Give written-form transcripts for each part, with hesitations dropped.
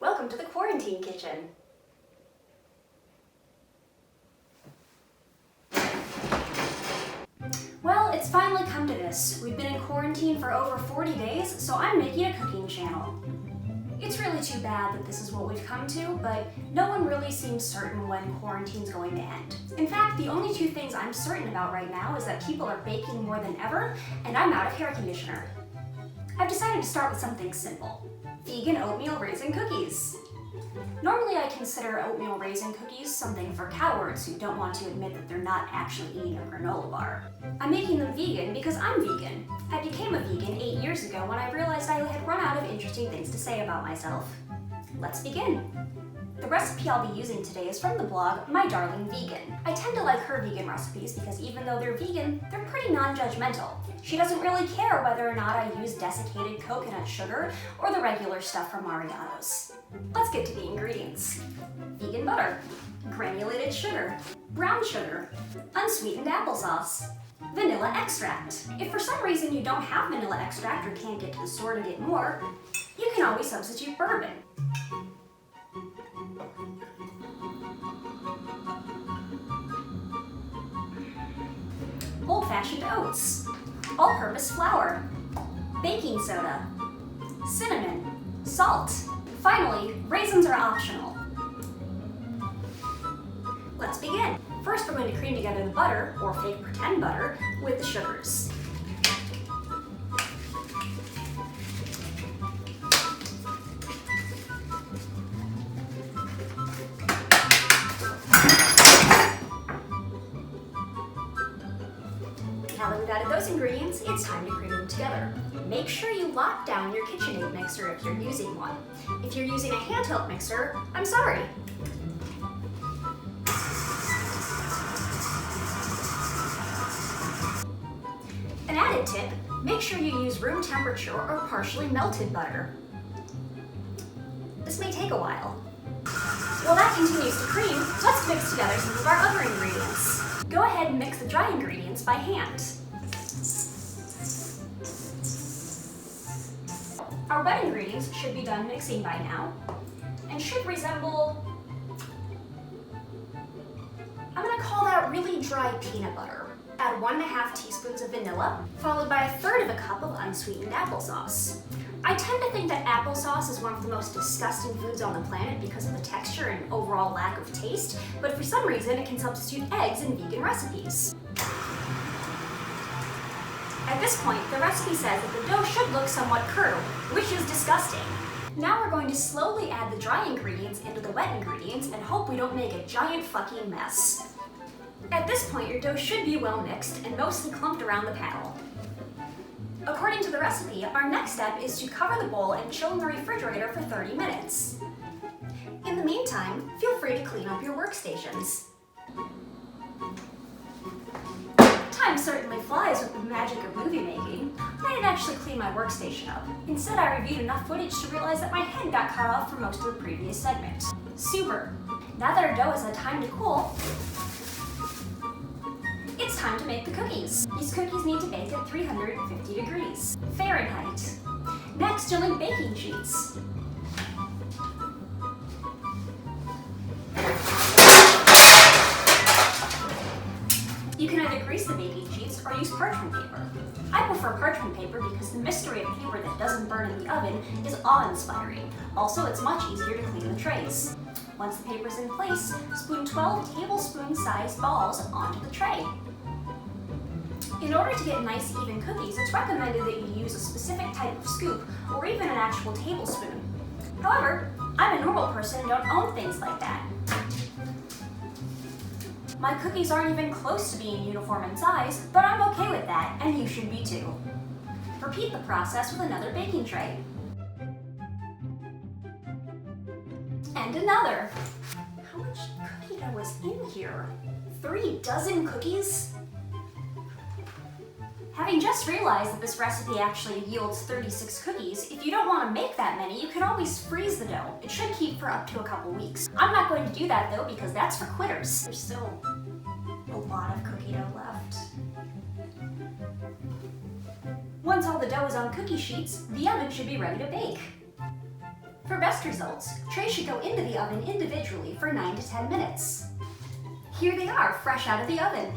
Welcome to the quarantine kitchen. Well, it's finally come to this. We've been in quarantine for over 40 days, so I'm making a cooking channel. It's really too bad that this is what we've come to, but no one really seems certain when quarantine's going to end. In fact, the only two things I'm certain about right now is that people are baking more than ever, and I'm out of hair conditioner. I've decided to start with something simple. Vegan oatmeal raisin cookies. Normally I consider oatmeal raisin cookies something for cowards who don't want to admit that they're not actually eating a granola bar. I'm making them vegan because I'm vegan. I became a vegan 8 years ago when I realized I had run out of interesting things to say about myself. Let's begin. The recipe I'll be using today is from the blog My Darling Vegan. I tend to like her vegan recipes because even though they're vegan, they're pretty non-judgmental. She doesn't really care whether or not I use desiccated coconut sugar or the regular stuff from Mariano's. Let's get to the ingredients. Vegan butter, granulated sugar, brown sugar, unsweetened applesauce, vanilla extract. If for some reason you don't have vanilla extract or can't get to the store to get more, you can always substitute bourbon. Old-fashioned oats, all-purpose flour, baking soda, cinnamon, salt. Finally, raisins are optional. Let's begin. First, we're going to cream together the butter, or fake pretend butter, with the sugars. Now that we've added those ingredients, it's time to cream them together. Make sure you lock down your KitchenAid mixer if you're using one. If you're using a handheld mixer, I'm sorry. An added tip, make sure you use room temperature or partially melted butter. This may take a while. While that continues to cream, let's mix together some of our other ingredients. Go ahead and mix the dry ingredients by hand. Our wet ingredients should be done mixing by now, and should resemble, I'm going to call that really dry peanut butter. Add 1.5 teaspoons of vanilla, followed by 1/3 of a cup of unsweetened applesauce. I tend to think that applesauce is one of the most disgusting foods on the planet because of the texture and overall lack of taste, but for some reason it can substitute eggs in vegan recipes. At this point, the recipe says that the dough should look somewhat curdled, which is disgusting. Now we're going to slowly add the dry ingredients into the wet ingredients and hope we don't make a giant fucking mess. At this point, your dough should be well mixed and mostly clumped around the panel. According to the recipe, our next step is to cover the bowl and chill in the refrigerator for 30 minutes. In the meantime, feel free to clean up your workstations. Time certainly flies with the magic of movie making. I didn't actually clean my workstation up. Instead, I reviewed enough footage to realize that my head got cut off for most of the previous segment. Super! Now that our dough has had time to cool, it's time to make the cookies. These cookies need to bake at 350 degrees Fahrenheit. Next, you'll need baking sheets. You can either grease the baking sheets or use parchment paper. I prefer parchment paper because the mystery of paper that doesn't burn in the oven is awe-inspiring. Also, it's much easier to clean the trays. Once the paper's in place, spoon 12 tablespoon-sized balls onto the tray. In order to get nice, even cookies, it's recommended that you use a specific type of scoop or even an actual tablespoon. However, I'm a normal person and don't own things like that. My cookies aren't even close to being uniform in size, but I'm okay with that, and you should be too. Repeat the process with another baking tray. And another. How much cookie dough was in here? 3 dozen cookies? Having just realized that this recipe actually yields 36 cookies, if you don't want to make that many, you can always freeze the dough. It should keep for up to a couple weeks. I'm not going to do that though because that's for quitters. There's still a lot of cookie dough left. Once all the dough is on cookie sheets, the oven should be ready to bake. For best results, trays should go into the oven individually for 9 to 10 minutes. Here they are, fresh out of the oven.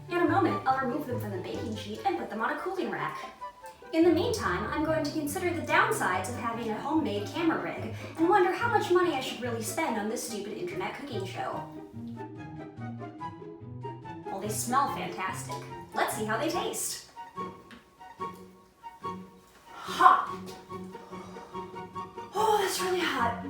In a moment, I'll remove them from the baking sheet and put them on a cooling rack. In the meantime, I'm going to consider the downsides of having a homemade camera rig and wonder how much money I should really spend on this stupid internet cooking show. Well, they smell fantastic. Let's see how they taste. Hot! Oh, that's really hot.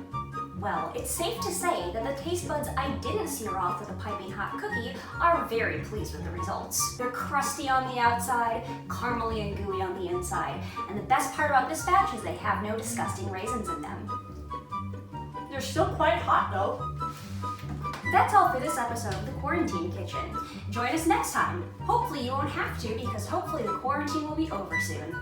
Well, it's safe to say that the taste buds I didn't sear off with a piping hot cookie are very pleased with the results. They're crusty on the outside, caramely and gooey on the inside, and the best part about this batch is they have no disgusting raisins in them. They're still quite hot though. That's all for this episode of The Quarantine Kitchen. Join us next time. Hopefully you won't have to, because hopefully the quarantine will be over soon.